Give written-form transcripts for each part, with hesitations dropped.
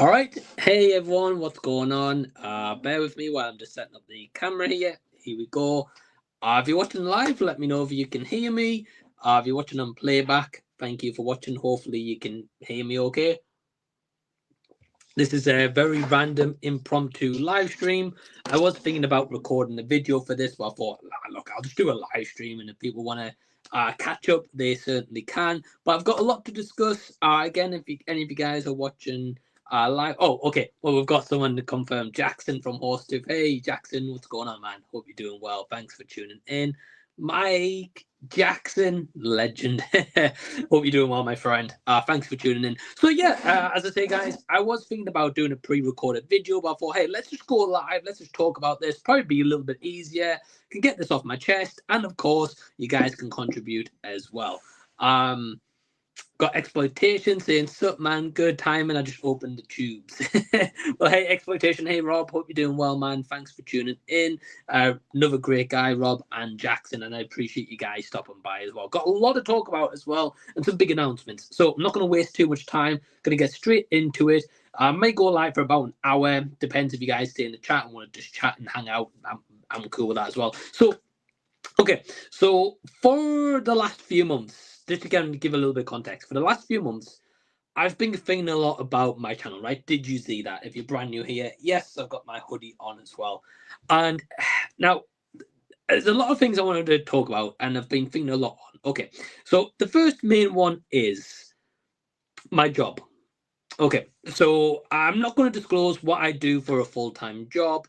All right. Hey everyone, what's going on? Bear with me while I'm just setting up the camera here. Here we go. If you're watching live, let me know if you can hear me. If you're watching on playback, thank you for watching. Hopefully you can hear me okay. This is a very random impromptu live stream. I was thinking about recording a video for this, but I thought, look, I'll just do a live stream, and if people want to catch up, they certainly can. But I've got a lot to discuss. Again, if any of you guys are watching live, oh, okay. Well, we've got someone to confirm. Jackson from Horse Tip. Hey, Jackson, what's going on, man? Hope you're doing well. Thanks for tuning in. Mike Jackson, legend. Hope you're doing well, my friend. Thanks for tuning in. So yeah, as I say, guys, I was thinking about doing a pre-recorded video, but I thought, hey, let's just go live. Let's just talk about this. Probably be a little bit easier. Can get this off my chest, and of course, you guys can contribute as well. Got Exploitation saying, sup man, good timing. I just opened the tubes. Well, hey, Exploitation. Hey, Rob. Hope you're doing well, man. Thanks for tuning in. Another great guy, Rob and Jackson, and I appreciate you guys stopping by as well. Got a lot to talk about as well, and some big announcements. So I'm not going to waste too much time. Going to get straight into it. I might go live for about an hour. Depends if you guys stay in the chat and want to just chat and hang out. I'm cool with that as well. So, okay. So for the last few months, just to give a little bit of context, for the last few months, I've been thinking a lot about my channel, right? Did you see that? If you're brand new here, yes, I've got my hoodie on as well. And now, there's a lot of things I wanted to talk about, and I've been thinking a lot on. Okay, so the first main one is my job. Okay, so I'm not going to disclose what I do for a full-time job,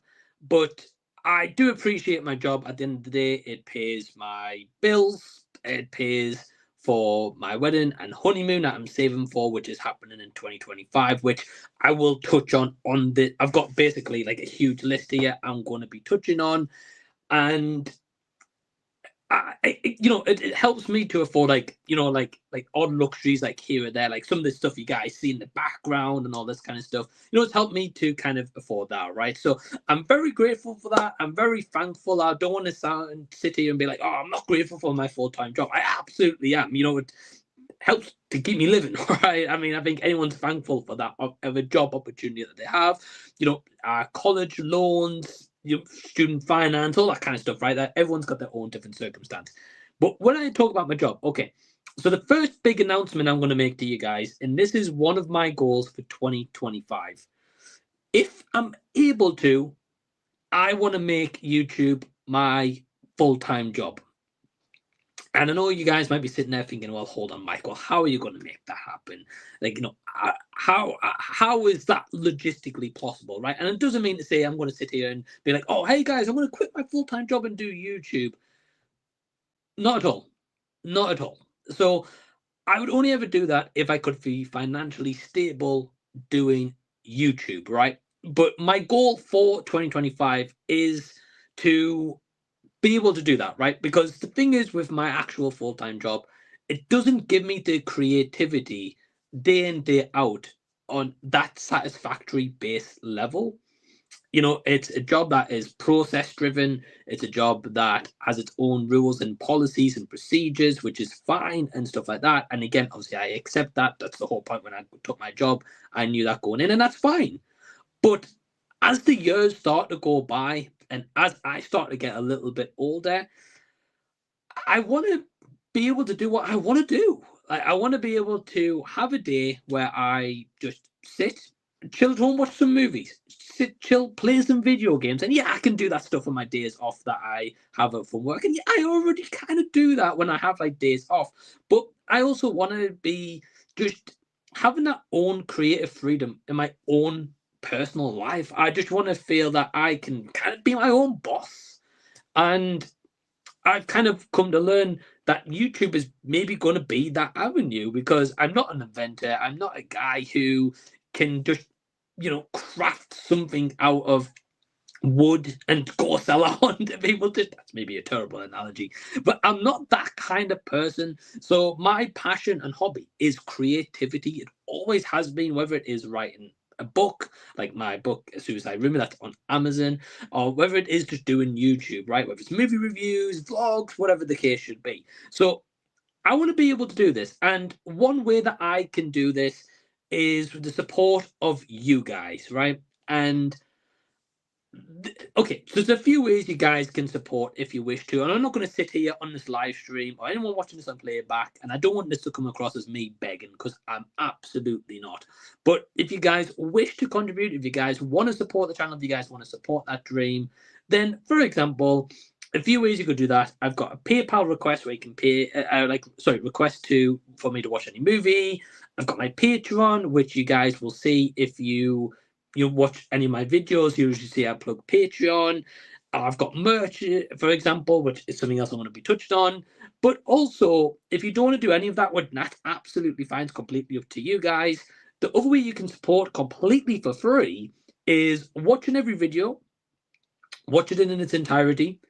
but I do appreciate my job. At the end of the day, it pays my bills, it pays for my wedding and honeymoon that I'm saving for, which is happening in 2025, which I will touch on the. I've got basically like a huge list here I'm going to be touching on, and it helps me to afford like odd luxuries like here or there, like some of the stuff you guys see in the background and all this kind of stuff. It's helped me to kind of afford that, right? So I'm very grateful for that. I'm very thankful. I don't want to sit here and be like, oh, I'm not grateful for my full-time job. I absolutely am. It helps to keep me living, right? I mean, I think anyone's thankful for that of a job opportunity that they have. College loans, student finance, all that kind of stuff, right? That everyone's got their own different circumstance. But when I talk about my job, okay, so the first big announcement I'm going to make to you guys, and this is one of my goals for 2025. If I'm able to, I want to make YouTube my full-time job. And I know you guys might be sitting there thinking, well, hold on, Michael, how are you going to make that happen? Like, how is that logistically possible, right? And it doesn't mean to say I'm going to sit here and be like, oh, hey, guys, I'm going to quit my full-time job and do YouTube. Not at all. Not at all. So I would only ever do that if I could be financially stable doing YouTube, right? But my goal for 2025 is to be able to do that, right? Because the thing is, with my actual full-time job, it doesn't give me the creativity day in, day out on that satisfactory base level. It's a job that is process driven. It's a job that has its own rules and policies and procedures, which is fine and stuff like that. And again, obviously, I accept that. That's the whole point. When I took my job, I knew that going in, and that's fine. But as the years start to go by, and as I start to get a little bit older, I want to be able to do what I want to do. I want to be able to have a day where I just sit, chill at home, watch some movies, sit, chill, play some video games. And yeah, I can do that stuff on my days off that I have from work. And yeah, I already kind of do that when I have like days off. But I also want to be just having that own creative freedom in my own personal life. I just want to feel that I can kind of be my own boss. And I've kind of come to learn that YouTube is maybe going to be that avenue, because I'm not an inventor. I'm not a guy who can just, craft something out of wood and go sell it on to people. That's maybe a terrible analogy, but I'm not that kind of person. So my passion and hobby is creativity. It always has been, whether it is writing a book like my book Suicide Rumor that's on Amazon, or whether it is just doing YouTube, right? Whether it's movie reviews, vlogs, whatever the case should be. So I want to be able to do this, and one way that I can do this is with the support of you guys, right? And okay, so there's a few ways you guys can support if you wish to, and I'm not going to sit here on this live stream or anyone watching this on playback, and I don't want this to come across as me begging, because I'm absolutely not. But if you guys wish to contribute, if you guys want to support the channel, if you guys want to support that dream, then, for example, a few ways you could do that. I've got a PayPal request where you can pay, request for me to watch any movie. I've got my Patreon, which you guys will see if you watch any of my videos. You usually see I plug Patreon. I've got merch, for example, which is something else I'm going to be touched on. But also, if you don't want to do any of that, that's absolutely fine. It's completely up to you guys. The other way you can support completely for free is watching every video, watch it in its entirety,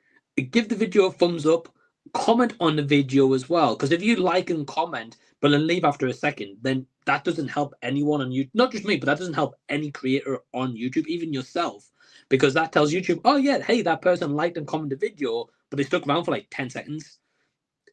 give the video a thumbs up, comment on the video as well. Because if you like and comment, but then leave after a second, then that doesn't help anyone on YouTube. Not just me, but that doesn't help any creator on YouTube, even yourself. Because that tells YouTube, oh yeah, hey, that person liked and commented the video, but they stuck around for like 10 seconds.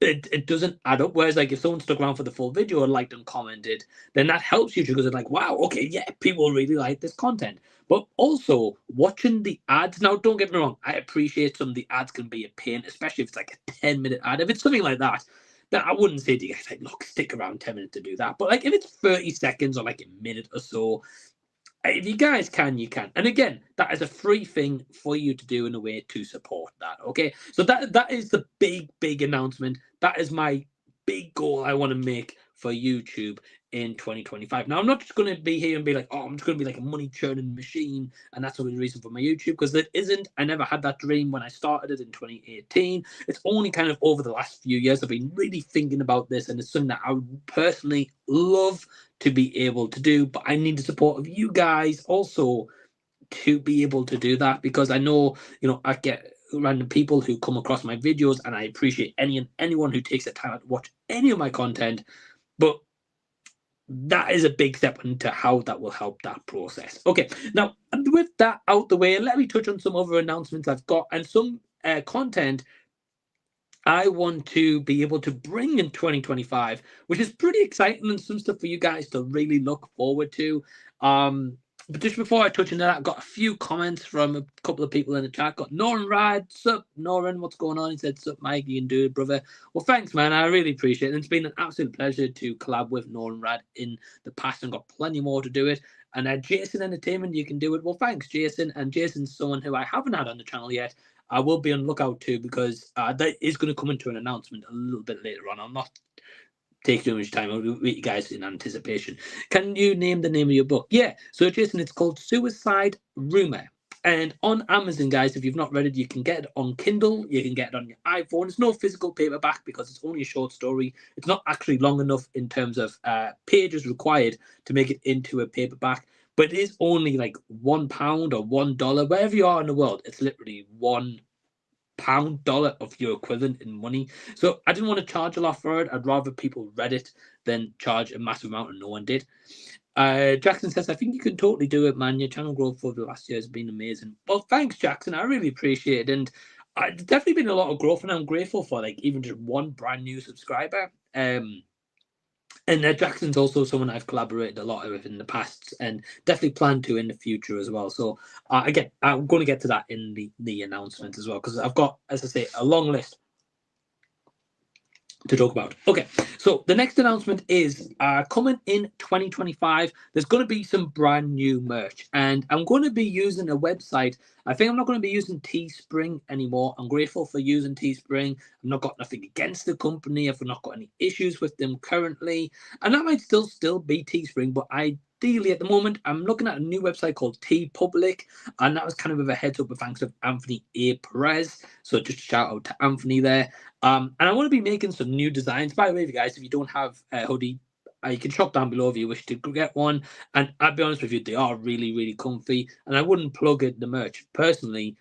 It doesn't add up. Whereas, like, if someone stuck around for the full video and liked and commented, then that helps YouTube, because it's like, wow, okay, yeah, people really like this content. But also, watching the ads. Now, don't get me wrong, I appreciate some of the ads can be a pain, especially if it's like a 10-minute ad. If it's something like that, then I wouldn't say to you guys, like, look, stick around 10 minutes to do that. But like, if it's 30 seconds or like a minute or so, if you guys can, you can. And again, that is a free thing for you to do in a way to support that. Okay. So that is the big announcement. That is my big goal I want to make for YouTube in 2025. Now, I'm not just going to be here and be like, oh, I'm just going to be like a money churning machine, and that's the only reason for my YouTube, because that isn't. I never had that dream when I started it in 2018. It's only kind of over the last few years I've been really thinking about this, and it's something that I would personally love to be able to do, but I need the support of you guys also to be able to do that, because I know, I get random people who come across my videos, and I appreciate anyone who takes the time to watch any of my content, but that is a big step into how that will help that process. Okay, now with that out the way, let me touch on some other announcements I've got and some content I want to be able to bring in 2025, which is pretty exciting and some stuff for you guys to really look forward to. But just before I touch on that, I've got a few comments from a couple of people in the chat. Got Noran Rad. Sup, Noran, what's going on? He said, sup, Mike, you can do it, brother. Well, thanks, man. I really appreciate it. It's been an absolute pleasure to collab with Noran Rad in the past, and got plenty more to do it. And Jason Entertainment, you can do it. Well, thanks, Jason. And Jason's someone who I haven't had on the channel yet. I will be on lookout too, because that is going to come into an announcement a little bit later on. I'll not take too much time. I'll wait you guys in anticipation. Can you name the name of your book? Yeah. So, Jason, it's called Suicide Rumor. And on Amazon, guys, if you've not read it, you can get it on Kindle. You can get it on your iPhone. It's no physical paperback because it's only a short story. It's not actually long enough in terms of pages required to make it into a paperback. But it is only like £1 or $1, wherever you are in the world. It's literally £1 dollar of your equivalent in money. So I didn't want to charge a lot for it. I'd rather people read it than charge a massive amount, and no one did. Jackson says, I think you can totally do it, man. Your channel growth over the last year has been amazing. Well, thanks, Jackson. I really appreciate it. And there's definitely been a lot of growth, and I'm grateful for like even just one brand new subscriber. And Jackson's also someone I've collaborated a lot with in the past, and definitely plan to in the future as well. So again, I'm going to get to that in the announcement as well, because I've got, as I say, a long list to talk about. Okay, so the next announcement is coming in 2025. There's going to be some brand new merch, and I'm going to be using a website. I think I'm not going to be using Teespring anymore. I'm grateful for using Teespring. I've not got nothing against the company. I've not got any issues with them currently, and that might still be Teespring, but ideally at the moment I'm looking at a new website called TeePublic, and that was kind of with a heads up with thanks of Anthony A. Perez. So just shout out to Anthony there. And I want to be making some new designs. By the way, guys, if you don't have a hoodie, you can shop down below if you wish to get one. And I'll be honest with you, they are really comfy. And I wouldn't plug it the merch personally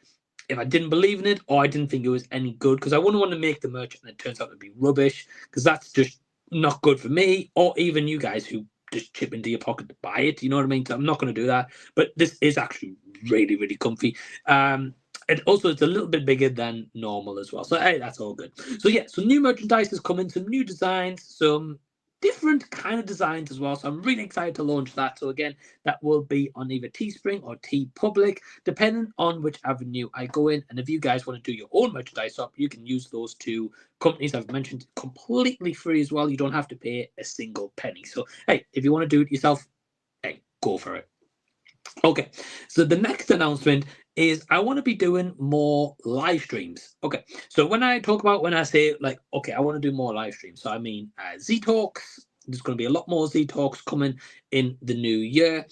if I didn't believe in it, or I didn't think it was any good, because I wouldn't want to make the merch and it turns out to be rubbish, because that's just not good for me, or even you guys who just chip into your pocket to buy it. You know what I mean? So I'm not going to do that. But this is actually really comfy. And also, it's a little bit bigger than normal as well. So, hey, that's all good. So, yeah, so new merchandise is coming, some new designs, some different kind of designs as well. So I'm really excited to launch that. So again, that will be on either Teespring or TeePublic, depending on which avenue I go in. And if you guys want to do your own merchandise up, you can use those two companies I've mentioned completely free as well. You don't have to pay a single penny. So hey, if you want to do it yourself, hey, go for it. Okay, so the next announcement is I want to be doing more live streams. Okay, so when I say like, okay, I want to do more live streams, so I mean Z Talks. There's going to be a lot more Z Talks coming in the new year.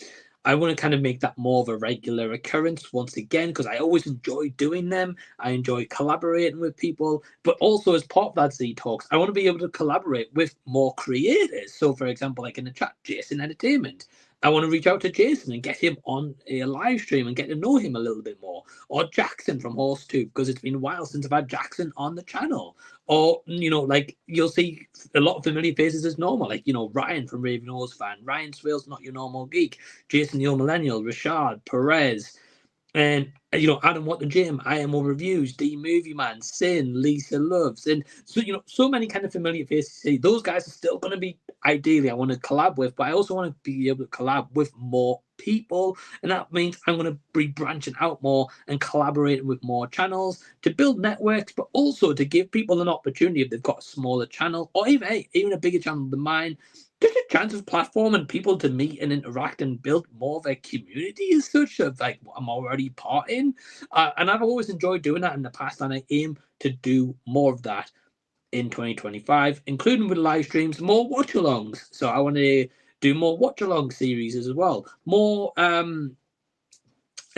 I want to kind of make that more of a regular occurrence once again, because I always enjoy doing them. I enjoy collaborating with people, but also as part of that Z Talks, I want to be able to collaborate with more creators. So, for example, like in the chat, Jason Entertainment. I want to reach out to Jason and get him on a live stream and get to know him a little bit more. Or Jackson from HorseTube, because it's been a while since I've had Jackson on the channel. Or, like you'll see a lot of familiar faces as normal, like, Ryan from Raven O's Fan, Ryan Swales, Not Your Normal Geek, Jason Your Millennial, Rashad, Perez, and Adam What the Gym, IMO Reviews, D Movie Man, Sin, Lisa Loves, and so so many kind of familiar faces. Those guys are still going to be ideally I want to collab with, but I also want to be able to collab with more people, and that means I'm going to be branching out more and collaborating with more channels to build networks, but also to give people an opportunity if they've got a smaller channel or even a bigger channel than mine. Just a chance of platform and people to meet and interact and build more of a community as such of like what I'm already part in. And I've always enjoyed doing that in the past, and I aim to do more of that in 2025, including with live streams, more watch alongs. So I want to do more watch along series as well, more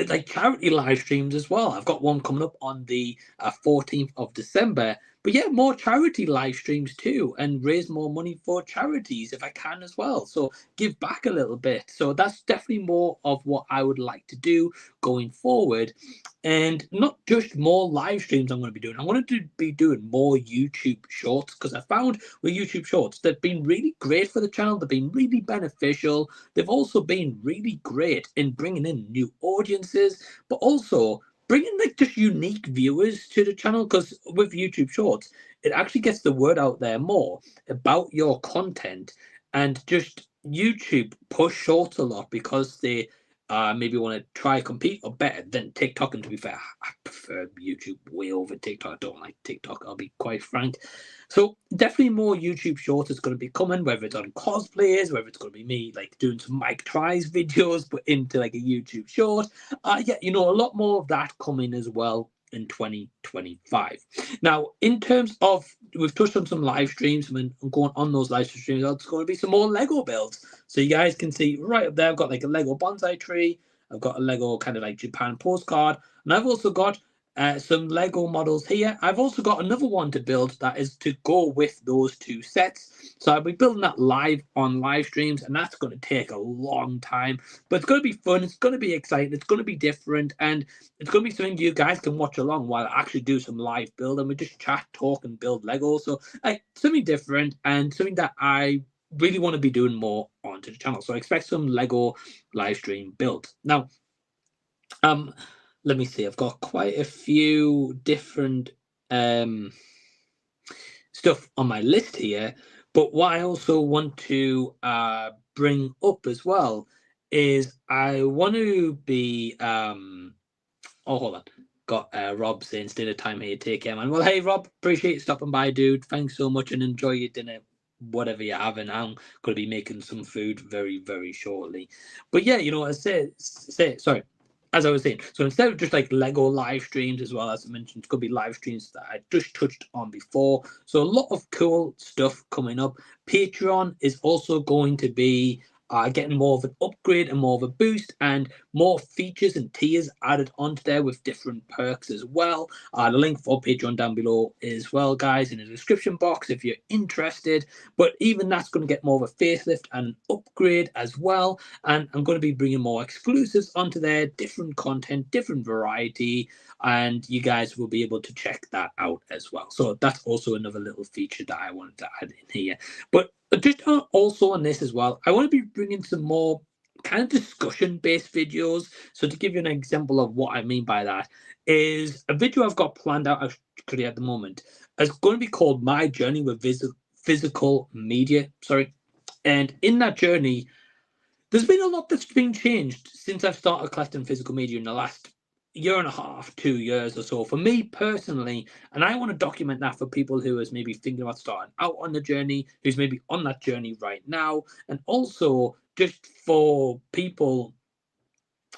like charity live streams as well. I've got one coming up on the 14th of December. But yeah, more charity live streams too, and raise more money for charities if I can as well. So give back a little bit. So that's definitely more of what I would like to do going forward. And not just more live streams I'm going to be doing. I'm going to be doing more YouTube shorts, because I found with YouTube shorts, they've been really great for the channel. They've been really beneficial. They've also been really great in bringing in new audiences, but also bringing like just unique viewers to the channel, because with YouTube Shorts, it actually gets the word out there more about your content, and just YouTube push shorts a lot because they maybe want to try compete or better than TikTok. And to be fair, I prefer YouTube way over TikTok. I don't like TikTok, I'll be quite frank. So definitely more YouTube shorts is going to be coming, whether it's on cosplayers, whether it's going to be me like doing some Mike Tries videos, but into like a YouTube short. Yeah, a lot more of that coming as well in 2025. Now, in terms of, we've touched on some live streams, and I'm going on those live streams, there's going to be some more Lego builds. So you guys can see right up there, I've got like a Lego bonsai tree, I've got a Lego kind of like Japan postcard, and I've also got some Lego models here. I've also got another one to build that is to go with those two sets. So I'll be building that live on live streams, and that's going to take a long time. But it's going to be fun. It's going to be exciting. It's going to be different. And it's going to be something you guys can watch along while I actually do some live build. And we just chat, talk, and build Lego. So something different and something that I really want to be doing more onto the channel. So I expect some Lego live stream builds. Now, let me see. I've got quite a few different stuff on my list here. But what I also want to bring up as well is I want to be. Oh, hold on. Got Rob saying dinner time here. Take care, man. Well, hey, Rob. Appreciate you stopping by, dude. Thanks so much and enjoy your dinner, whatever you're having. I'm going to be making some food very, very shortly. But yeah, sorry. As I was saying, so instead of just like Lego live streams, as well as I mentioned, it's going to be live streams that I just touched on before. So a lot of cool stuff coming up. Patreon is also going to be getting more of an upgrade and more of a boost, and more features and tiers added onto there with different perks as well. The link for Patreon down below as well, guys, in the description box if you're interested. But even that's going to get more of a facelift and an upgrade as well. And I'm going to be bringing more exclusives onto there, different content, different variety, and you guys will be able to check that out as well. So that's also another little feature that I wanted to add in here. But just also on this as well, I want to be bringing some more kind of discussion-based videos. So to give you an example of what I mean by that is a video I've got planned out actually at the moment. It's going to be called My Journey with Physical Media. Sorry, And in that journey, there's been a lot that's been changed since I've started collecting physical media in the last year and a half, 2 years or so. For me personally, and I want to document that for people who is maybe thinking about starting out on the journey, who's maybe on that journey right now, and also just for people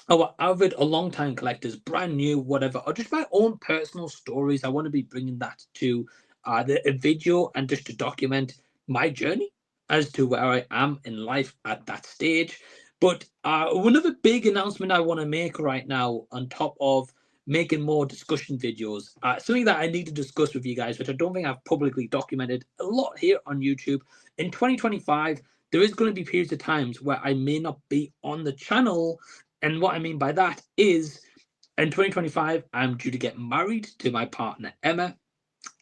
who are avid or long-time collectors, brand new, whatever, or just my own personal stories. I want to be bringing that to a video and just to document my journey as to where I am in life at that stage. But another big announcement I want to make right now, on top of making more discussion videos, something that I need to discuss with you guys, which I don't think I've publicly documented a lot here on YouTube. In 2025, there is going to be periods of times where I may not be on the channel. And what I mean by that is in 2025, I'm due to get married to my partner, Emma.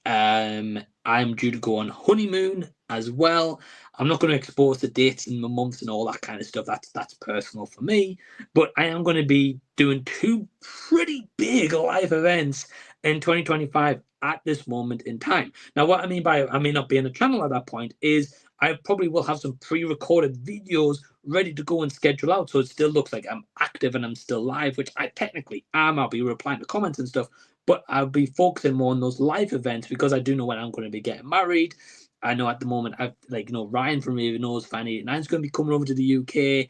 I'm due to go on honeymoon as well. I'm not going to expose the dates and the months and all that kind of stuff. That's personal for me. But I am going to be doing two pretty big live events in 2025 at this moment in time. Now, what I mean by I may not be on the channel at that point is I probably will have some pre-recorded videos ready to go and schedule out, so it still looks like I'm active and I'm still live, which I technically am. I'll be replying to comments and stuff, but I'll be focusing more on those live events because I do know when I'm going to be getting married. I know at the moment I've Ryan from Raven Knows Fan 89 is going to be coming over to the UK.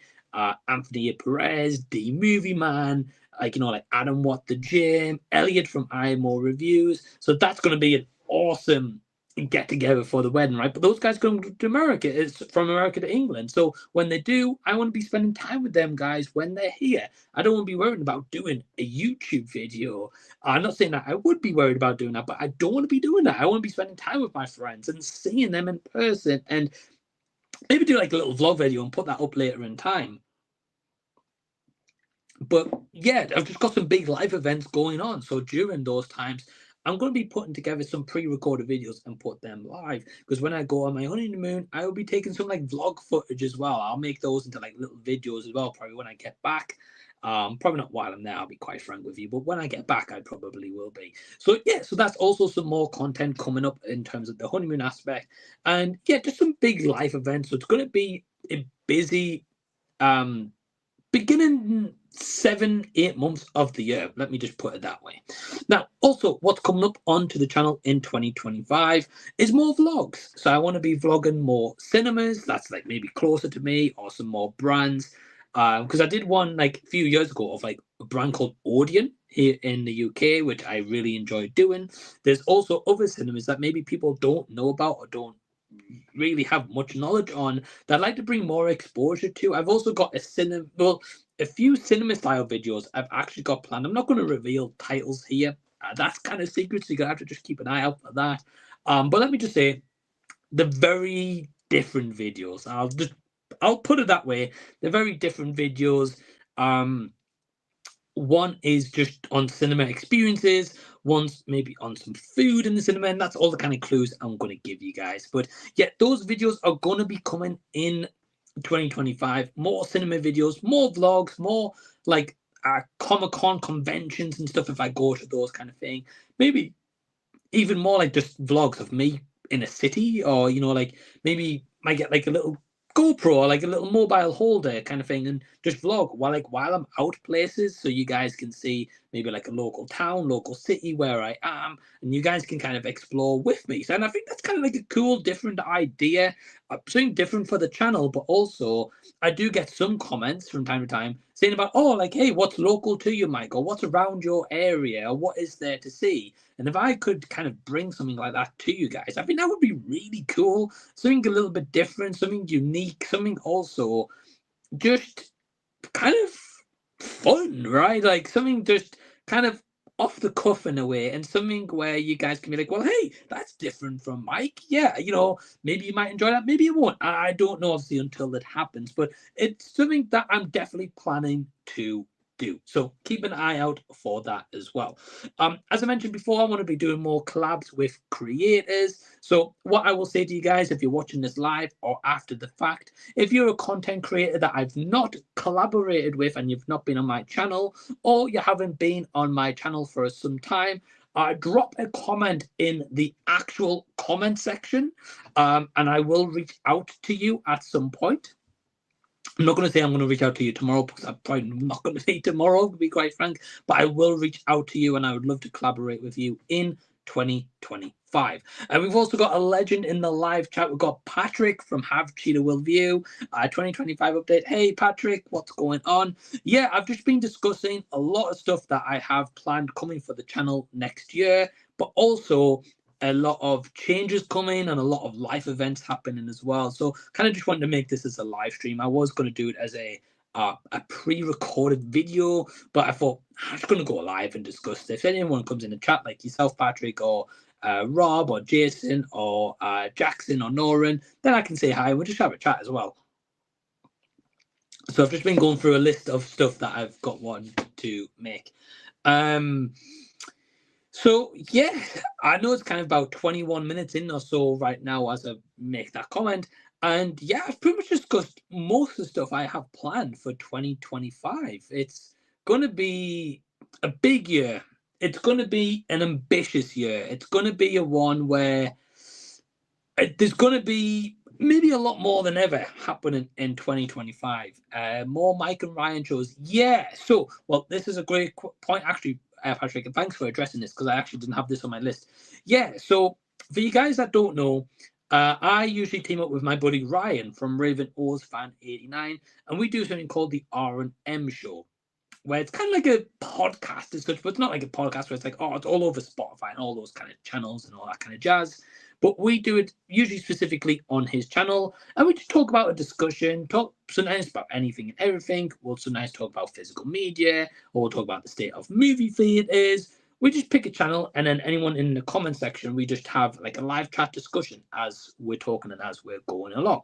Anthony Perez, the Movie Man, like Adam Watt the Gym, Elliot from IMO Reviews. So that's going to be an awesome get together for the wedding, right? But those guys going to America, it's from America to England. So when they do, I want to be spending time with them guys when they're here. I don't want to be worried about doing a YouTube video. I'm not saying that I would be worried about doing that, but I don't want to be doing that. I want to be spending time with my friends and seeing them in person, and maybe do like a little vlog video and put that up later in time. But yeah, I've just got some big live events going on. So during those times, I'm going to be putting together some pre-recorded videos and put them live. Because when I go on my honeymoon, I will be taking some like vlog footage as well. I'll make those into like little videos as well, probably when I get back. Probably not while I'm there, I'll be quite frank with you. But when I get back, I probably will be. So yeah, so that's also some more content coming up in terms of the honeymoon aspect. And yeah, just some big life events. So it's going to be a busy beginning 7-8 months of the year. Let me just put it that way. Now, also, what's coming up onto the channel in 2025 is more vlogs. So I want to be vlogging more cinemas that's like maybe closer to me, or some more brands. Because I did one like a few years ago of like a brand called Odeon here in the UK, which I really enjoyed doing. There's also other cinemas that maybe people don't know about or don't really have much knowledge on that I'd like to bring more exposure to. I've also got a few cinema style videos I've actually got planned. I'm not going to reveal titles here. That's kind of secret, so you're gonna have to just keep an eye out for that. But let me just say, the very different videos. I'll put it that way. They're very different videos. One is just on cinema experiences, one's maybe on some food in the cinema, and that's all the kind of clues I'm going to give you guys. But yeah, those videos are going to be coming in 2025. More cinema videos, more vlogs, more like Comic-Con conventions and stuff if I go to those kind of thing. Maybe even more like just vlogs of me in a city, or like maybe might get like a little GoPro or like a little mobile holder kind of thing, and just vlog while I'm out places, so you guys can see maybe like a local town, local city where I am, and you guys can kind of explore with me. So, and I think that's kind of like a cool, different idea, something different for the channel. But also, I do get some comments from time to time saying about, oh, like, hey, what's local to you, Mike, or what's around your area, or what is there to see? And if I could kind of bring something like that to you guys, I think that would be really cool. Something a little bit different, something unique, something also just kind of fun, right? Like something just kind of off the cuff in a way, and something where you guys can be like, well, hey, that's different from Mike. Yeah, maybe you might enjoy that, maybe you won't. I don't know, obviously, until it happens, but it's something that I'm definitely planning to do. So keep an eye out for that as well. As I mentioned before, I want to be doing more collabs with creators. So what I will say to you guys, if you're watching this live or after the fact, if you're a content creator that I've not collaborated with and you've not been on my channel, or you haven't been on my channel for some time, drop a comment in the actual comment section, and I will reach out to you at some point. I'm not going to say I'm going to reach out to you tomorrow, because I'm probably not going to be tomorrow, to be quite frank, but I will reach out to you, and I would love to collaborate with you in 2025. And we've also got a legend in the live chat. We've got Patrick from Have Cheetah Will View, 2025 update. Hey, Patrick, what's going on? Yeah, I've just been discussing a lot of stuff that I have planned coming for the channel next year, but also a lot of changes coming and a lot of life events happening as well. So kind of just wanted to make this as a live stream. I was going to do it as a pre-recorded video, but I thought I'm just going to go live and discuss this. If anyone comes in the chat, like yourself, Patrick, or Rob, or Jason, or Jackson, or Noran, then I can say hi and we'll just have a chat as well. So I've just been going through a list of stuff that I've got one to make. So yeah, I know it's kind of about 21 minutes in or so right now as I make that comment. And yeah, I've pretty much discussed most of the stuff I have planned for 2025. It's going to be a big year. It's going to be an ambitious year. It's going to be a one where there's going to be maybe a lot more than ever happening in 2025. More Mike and Ryan shows. Yeah. So, well, this is a great point, actually, Patrick, and thanks for addressing this, because I actually didn't have this on my list. Yeah. So, for you guys that don't know, I usually team up with my buddy Ryan from Raven O's Fan 89, and we do something called the R&M Show, where it's kind of like a podcast as such, but it's not like a podcast where it's like, oh, it's all over Spotify and all those kind of channels and all that kind of jazz. But we do it usually specifically on his channel, and we just talk about a discussion, talk sometimes about anything and everything. We'll sometimes talk about physical media, or we'll talk about the state of movie theaters. We just pick a channel, and then anyone in the comment section, we just have like a live chat discussion as we're talking and as we're going along.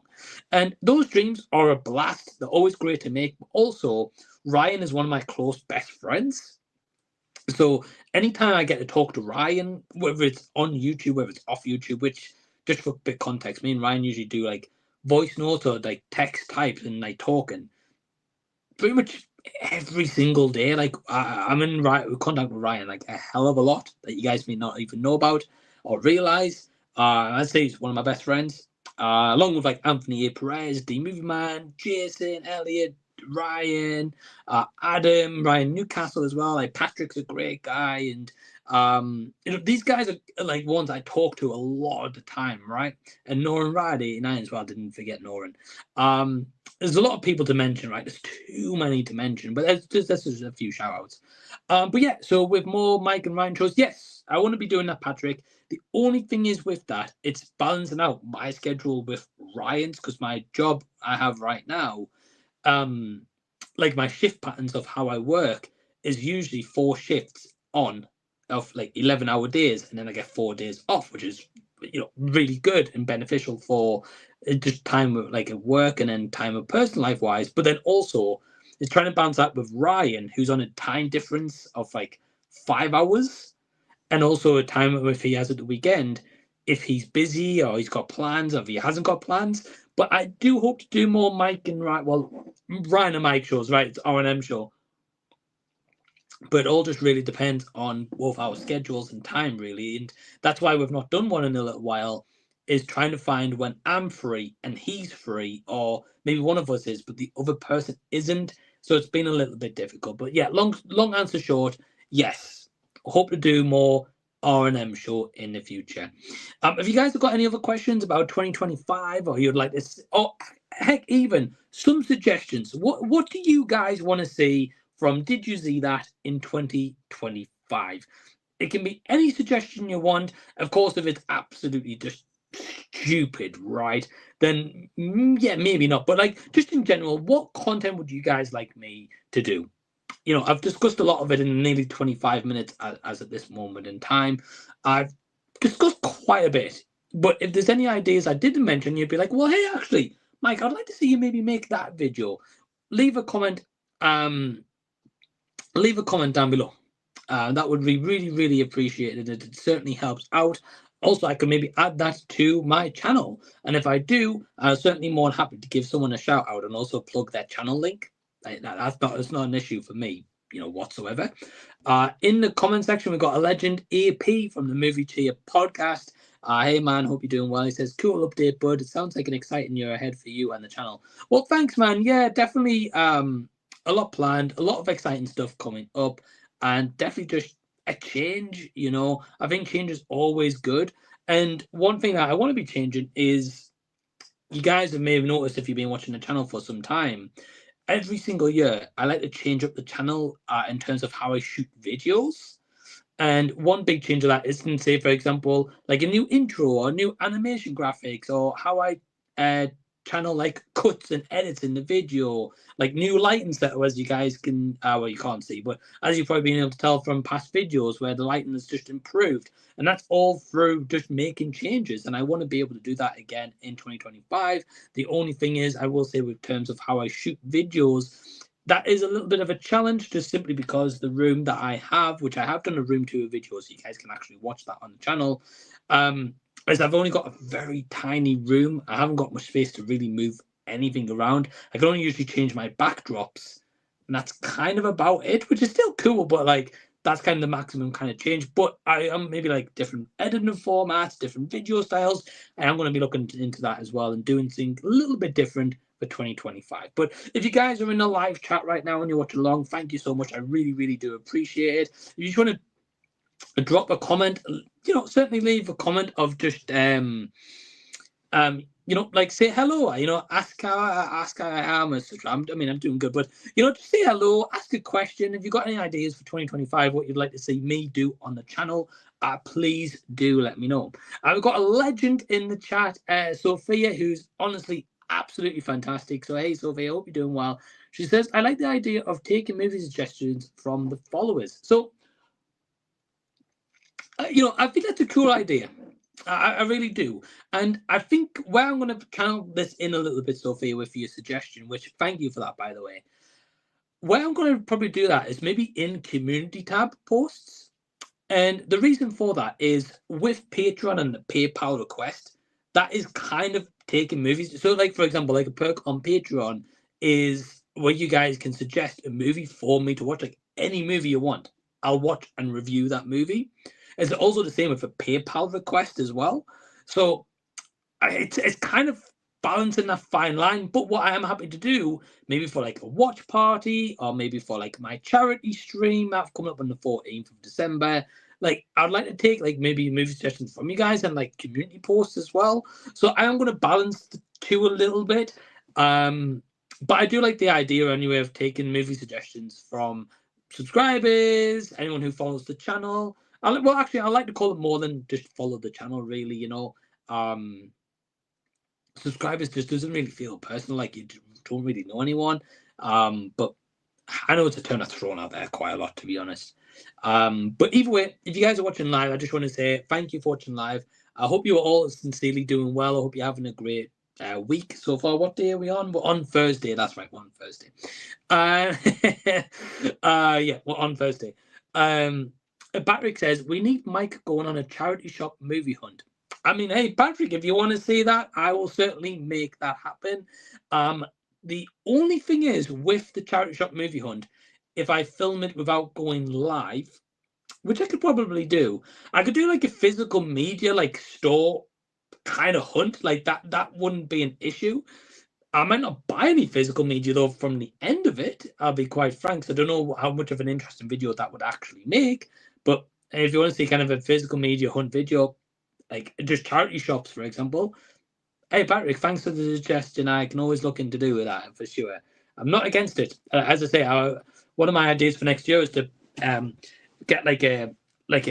And those streams are a blast. They're always great to make. But also, Ryan is one of my close best friends. So anytime I get to talk to Ryan, whether it's on YouTube, whether it's off YouTube, which, just for a bit context, me and Ryan usually do like voice notes or like text types and like talking pretty much every single day. Like I'm in contact with Ryan like a hell of a lot that you guys may not even know about or realize. I'd say he's one of my best friends, along with like Anthony A. Perez, D Movie Man, Jason, Elliot, Ryan, Adam, Ryan Newcastle as well. Like Patrick's a great guy, and these guys are like ones I talk to a lot of the time, right? And Noran Rad 89 as well. Didn't forget Noran. There's a lot of people to mention, right? There's too many to mention, but there's just a few shout outs. But yeah, so with more Mike and Ryan shows, yes, I want to be doing that, Patrick. The only thing is with that, it's balancing out my schedule with Ryan's, because my job I have right now, like my shift patterns of how I work is usually 4 shifts on of like 11-hour days, and then I get 4 days off, which is really good and beneficial for just time with like at work and then time of personal life wise. But then also it's trying to balance that with Ryan, who's on a time difference of like 5 hours, and also a time if he has at the weekend, if he's busy or he's got plans, or if he hasn't got plans. But I do hope to do more Mike and Ryan. Well, Ryan and Mike shows, right? It's R&M show. But it all just really depends on both our schedules and time, really. And that's why we've not done one in a little while, is trying to find when I'm free and he's free, or maybe one of us is, but the other person isn't. So it's been a little bit difficult. But yeah, long answer short, yes. Hope to do more R&M show in the future. If you guys have got any other questions about 2025, or you'd like to see, or heck, even some suggestions, what do you guys want to see from Did You See That in 2025? It can be any suggestion you want. Of course, if it's absolutely just stupid, right, then yeah, maybe not. But like, just in general, what content would you guys like me to do? I've discussed a lot of it in nearly 25 minutes as at this moment in time. I've discussed quite a bit. But if there's any ideas I didn't mention, you'd be like, well, hey, actually, Mike, I'd like to see you maybe make that video. Leave a comment. Leave a comment down below. That would be really, really appreciated. It certainly helps out. Also, I can maybe add that to my channel. And if I do, I'm certainly more than happy to give someone a shout out and also plug their channel link. That's not an issue for me. whatsoever. In the comment section, we've got a legend AP from the Movie Cheer podcast. Hey man, hope you're doing well. He says, cool update, bud. It sounds like an exciting year ahead for you and the channel. Well, thanks, man. Yeah, definitely a lot planned, a lot of exciting stuff coming up, and definitely just a change. I think change is always good. And one thing that I want to be changing is, you guys may have noticed if you've been watching the channel for some time, every single year I like to change up the channel in terms of how I shoot videos. And one big change of that is, say, for example, like a new intro or new animation graphics, or how I channel like cuts and edits in the video, like new lighting setup, as you guys can, well, you can't see, but as you've probably been able to tell from past videos where the lighting has just improved. And that's all through just making changes. And I want to be able to do that again in 2025. The only thing is, I will say, with terms of how I shoot videos, that is a little bit of a challenge, just simply because the room that I have, which I have done a room tour video, so you guys can actually watch that on the channel, is I've only got a very tiny room. I haven't got much space to really move anything around. I can only usually change my backdrops, and that's kind of about it, which is still cool, but like that's kind of the maximum kind of change. But I am maybe like different editing formats, different video styles, and I'm going to be looking into that as well and doing things a little bit different for 2025. But if you guys are in the live chat right now and you're watching along, thank you so much. I really, really do appreciate it. If you just want to drop a comment, certainly leave a comment of just like say hello, ask how I am, etc. I mean, I'm doing good, but just say hello, ask a question. If you've got any ideas for 2025, what you'd like to see me do on the channel, please do let me know. We've got a legend in the chat, Sophia, who's honestly absolutely fantastic. So hey, Sophia, I hope you're doing well. She says, I like the idea of taking movie suggestions from the followers. So I think that's a cool idea. I really do. And I think where I'm going to count this in a little bit, Sophia, with your suggestion, which thank you for that, by the way. Where I'm going to probably do that is maybe in community tab posts. And the reason for that is with Patreon and the PayPal request, that is kind of taking movies. So, like, for example, like a perk on Patreon is where you guys can suggest a movie for me to watch, like any movie you want. I'll watch and review that movie. It's also the same with a PayPal request as well. So it's kind of balancing that fine line. But what I am happy to do, maybe for like a watch party, or maybe for like my charity stream that's coming up on the 14th of December, like I'd like to take like maybe movie suggestions from you guys and like community posts as well. So I am going to balance the two a little bit. But I do like the idea anyway of taking movie suggestions from subscribers, anyone who follows the channel. I like to call it more than just follow the channel, really. Subscribers just doesn't really feel personal, like you don't really know anyone. But I know it's a term that's thrown out there quite a lot, to be honest. But either way, if you guys are watching live, I just want to say thank you for watching live. I hope you are all sincerely doing well. I hope you're having a great week so far. What day are we on? We're on Thursday. That's right, we're on Thursday. Yeah, we're on Thursday. Patrick says, we need Mike going on a charity shop movie hunt. I mean, hey, Patrick, if you want to see that, I will certainly make that happen. The only thing is, with the charity shop movie hunt, if I film it without going live, which I could probably do, I could do like a physical media, like store kind of hunt, like that wouldn't be an issue. I might not buy any physical media though from the end of it. I'll be quite frank. So I don't know how much of an interesting video that would actually make. But if you want to see kind of a physical media hunt video, like just charity shops, for example. Hey, Patrick, thanks for the suggestion. I can always look into do with that for sure. I'm not against it. As I say, one of my ideas for next year is to get like a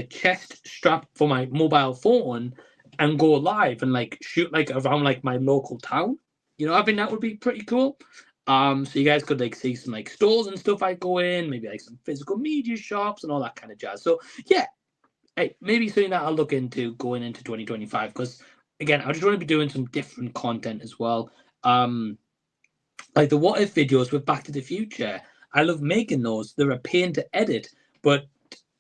chest strap for my mobile phone and go live and like shoot like around like my local town. I think that would be pretty cool. So you guys could like see some like stores and stuff I go in, maybe like some physical media shops and all that kind of jazz. So yeah, hey, maybe something that I'll look into going into 2025, because again, I just want to be doing some different content as well. Like the what if videos with Back to the Future. I love making those. They're a pain to edit, but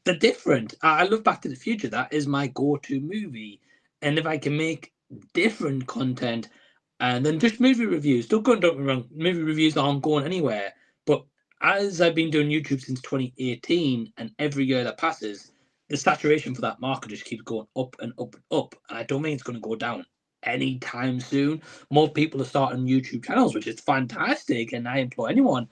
they're different. I love Back to the Future. That is my go-to movie. And if I can make different content and then just movie reviews, don't get me wrong, movie reviews aren't going anywhere, but as I've been doing YouTube since 2018, and every year that passes, the saturation for that market just keeps going up and up and up. And I don't think it's going to go down anytime soon. More people are starting YouTube channels, which is fantastic. And I implore anyone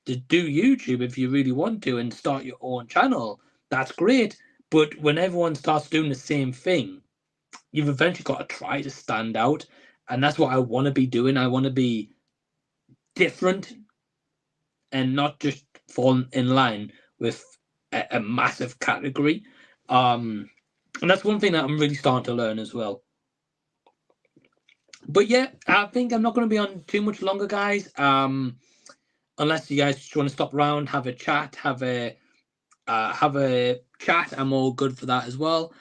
to do YouTube if you really want to and start your own channel. That's great. But when everyone starts doing the same thing, you've eventually got to try to stand out. And that's what I want to be doing. I want to be different and not just fall in line with a massive category. And that's one thing that I'm really starting to learn as well. But yeah, I think I'm not going to be on too much longer, guys. Unless you guys just want to stop around, have a chat, have a chat. I'm all good for that as well.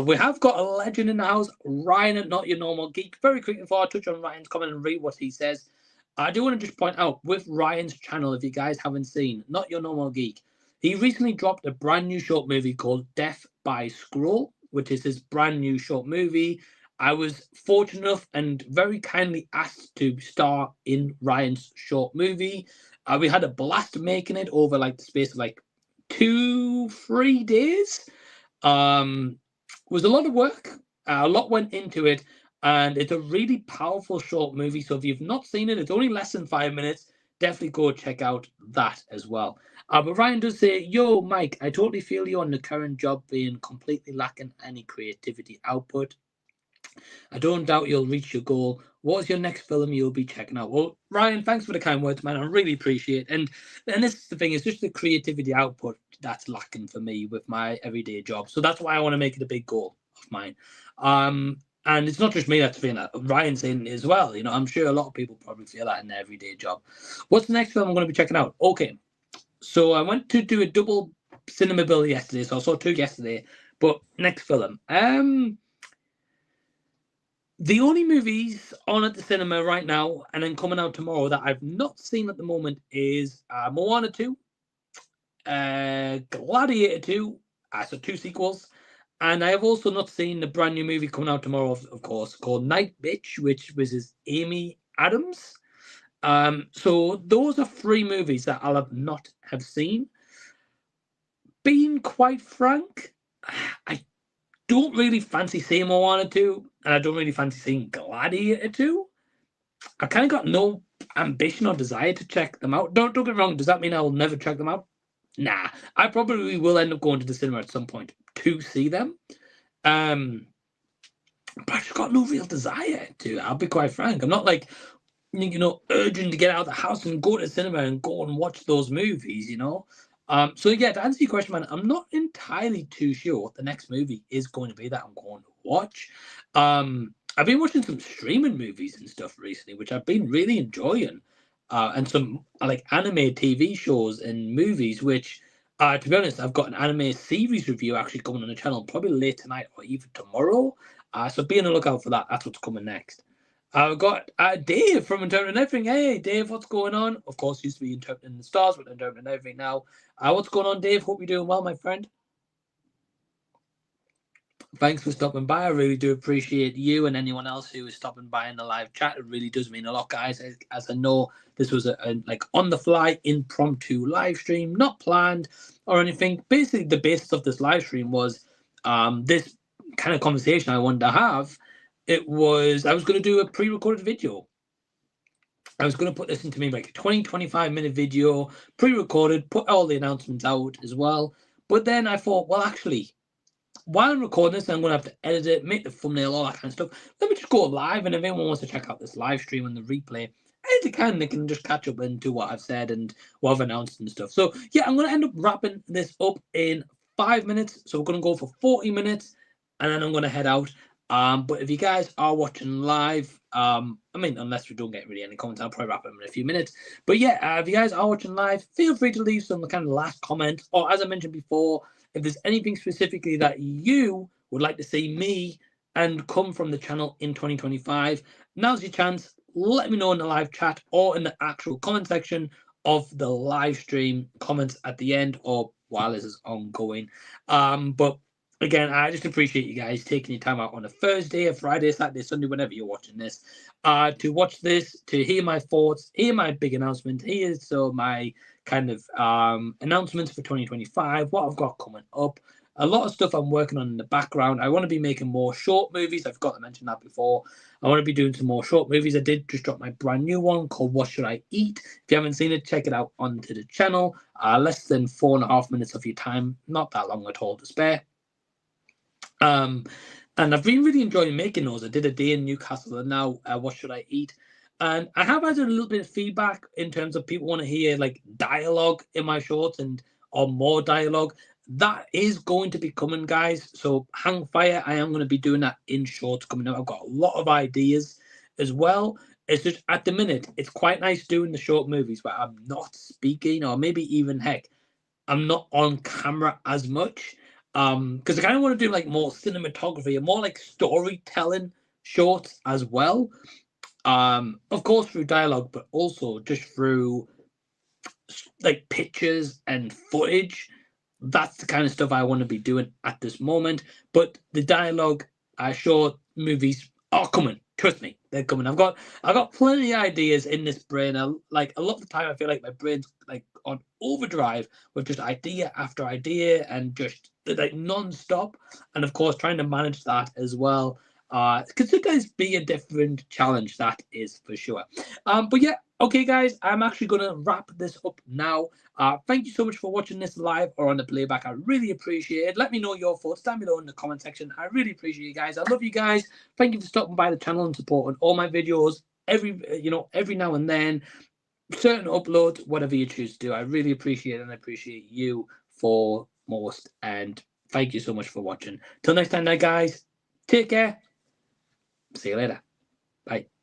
We have got a legend in the house, Ryan at Not Your Normal Geek. Very quickly before I touch on Ryan's comment and read what he says, I do want to just point out with Ryan's channel, if you guys haven't seen Not Your Normal Geek, he recently dropped a brand new short movie called Death by Scroll, which is his brand new short movie. I was fortunate enough and very kindly asked to star in Ryan's short movie. We had a blast making it over like the space of like 2-3 days. It was a lot of work. A lot went into it, and it's a really powerful short movie. So if you've not seen it, it's only less than 5 minutes. Definitely go check out that as well. But Ryan does say, "Yo, Mike, I totally feel you on the current job being completely lacking any creativity output. I don't doubt you'll reach your goal. What's your next film you'll be checking out?" Well, Ryan, thanks for the kind words, man. I really appreciate it. And this is the thing, it's just the creativity output that's lacking for me with my everyday job. So that's why I want to make it a big goal of mine. And it's not just me that's feeling that. Ryan's saying it as well. You know, I'm sure a lot of people probably feel that in their everyday job. What's the next film I'm going to be checking out? Okay. So I went to do a double cinema bill yesterday. So I saw 2 yesterday. But next film. The only movies on at the cinema right now and then coming out tomorrow that I've not seen at the moment is Moana 2, Gladiator 2, so 2 sequels, and I have also not seen the brand new movie coming out tomorrow, of course, called Night Bitch, which was Amy Adams. So those are 3 movies that I'll not have seen. Being quite frank, I don't really fancy seeing Moana 2, and I don't really fancy seeing Gladiator 2. I kind of got no ambition or desire to check them out. Don't get me wrong, does that mean I will never check them out? Nah, I probably will end up going to the cinema at some point to see them. But I just got no real desire to. I'll be quite frank. I'm not like, you know, urging to get out of the house and go to the cinema and go and watch those movies, you know. So yeah, to answer your question, man, I'm not entirely too sure what the next movie is going to be that I'm going to watch. I've been watching some streaming movies and stuff recently, which I've been really enjoying, and some like anime TV shows and movies, which, to be honest, I've got an anime series review actually coming on the channel probably late tonight or even tomorrow. So be on the lookout for that. That's what's coming next. I've got Dave from Interpreting Everything. Hey, Dave, what's going on? Of course, used to be Interpreting the Stars, but Interpreting Everything now. What's going on, Dave? Hope you're doing well, my friend. Thanks for stopping by. I really do appreciate you and anyone else who is stopping by in the live chat. It really does mean a lot, guys. As I know, this was a like on the fly, impromptu live stream, not planned or anything. Basically, the basis of this live stream was this kind of conversation I wanted to have. I was going to do a pre-recorded video. I was going to put this into maybe like a 20-25 minute video, pre-recorded, put all the announcements out as well. But then I thought, well, actually, while I'm recording this, I'm going to have to edit it, make the thumbnail, all that kind of stuff. Let me just go live, and if anyone wants to check out this live stream and the replay, as they can just catch up into what I've said and what I've announced and stuff. So yeah, I'm going to end up wrapping this up in 5 minutes. So we're going to go for 40 minutes, and then I'm going to head out. But if you guys are watching live, I mean, unless we don't get really any comments, I'll probably wrap them in a few minutes. But yeah, if you guys are watching live, feel free to leave some kind of last comment, or as I mentioned before, if there's anything specifically that you would like to see me and come from the channel in 2025, now's your chance. Let me know in the live chat or in the actual comment section of the live stream comments at the end or while this is ongoing. But again, I just appreciate you guys taking your time out on a Thursday, a Friday, Saturday, Sunday, whenever you're watching this, to watch this, to hear my thoughts, hear my big announcement, hear so my kind of announcements for 2025, what I've got coming up. A lot of stuff I'm working on in the background. I want to be making more short movies. I've got to mention that before. I want to be doing some more short movies. I did just drop my brand new one called What Should I Eat? If you haven't seen it, check it out onto the channel. Less than 4.5 minutes of your time. Not that long at all to spare. And I've been really enjoying making those. I did a day in Newcastle, and now What Should I Eat? And I have had a little bit of feedback in terms of people want to hear like dialogue in my shorts or more dialogue. That is going to be coming, guys. So hang fire. I am going to be doing that in shorts coming up. I've got a lot of ideas as well. It's just at the minute, it's quite nice doing the short movies where I'm not speaking, or maybe even heck, I'm not on camera as much. Because I kind of want to do like more cinematography and more like storytelling shorts as well. Of course through dialogue, but also just through like pictures and footage. That's the kind of stuff I want to be doing at this moment. But the dialogue, short movies are coming. Trust me, they're coming. I've got plenty of ideas in this brain. Like a lot of the time, I feel like my brain's like on overdrive with just idea after idea and just like non-stop. And of course, trying to manage that as well. Could sometimes be a different challenge, that is for sure. But yeah, okay, guys, I'm actually going to wrap this up now. Thank you so much for watching this live or on the playback. I really appreciate it. Let me know your thoughts down below in the comment section. I really appreciate you guys. I love you guys. Thank you for stopping by the channel and supporting all my videos every now and then. Certain uploads, whatever you choose to do. I really appreciate it, and I appreciate you for most. And thank you so much for watching. Till next time, guys. Take care. See you later. Bye.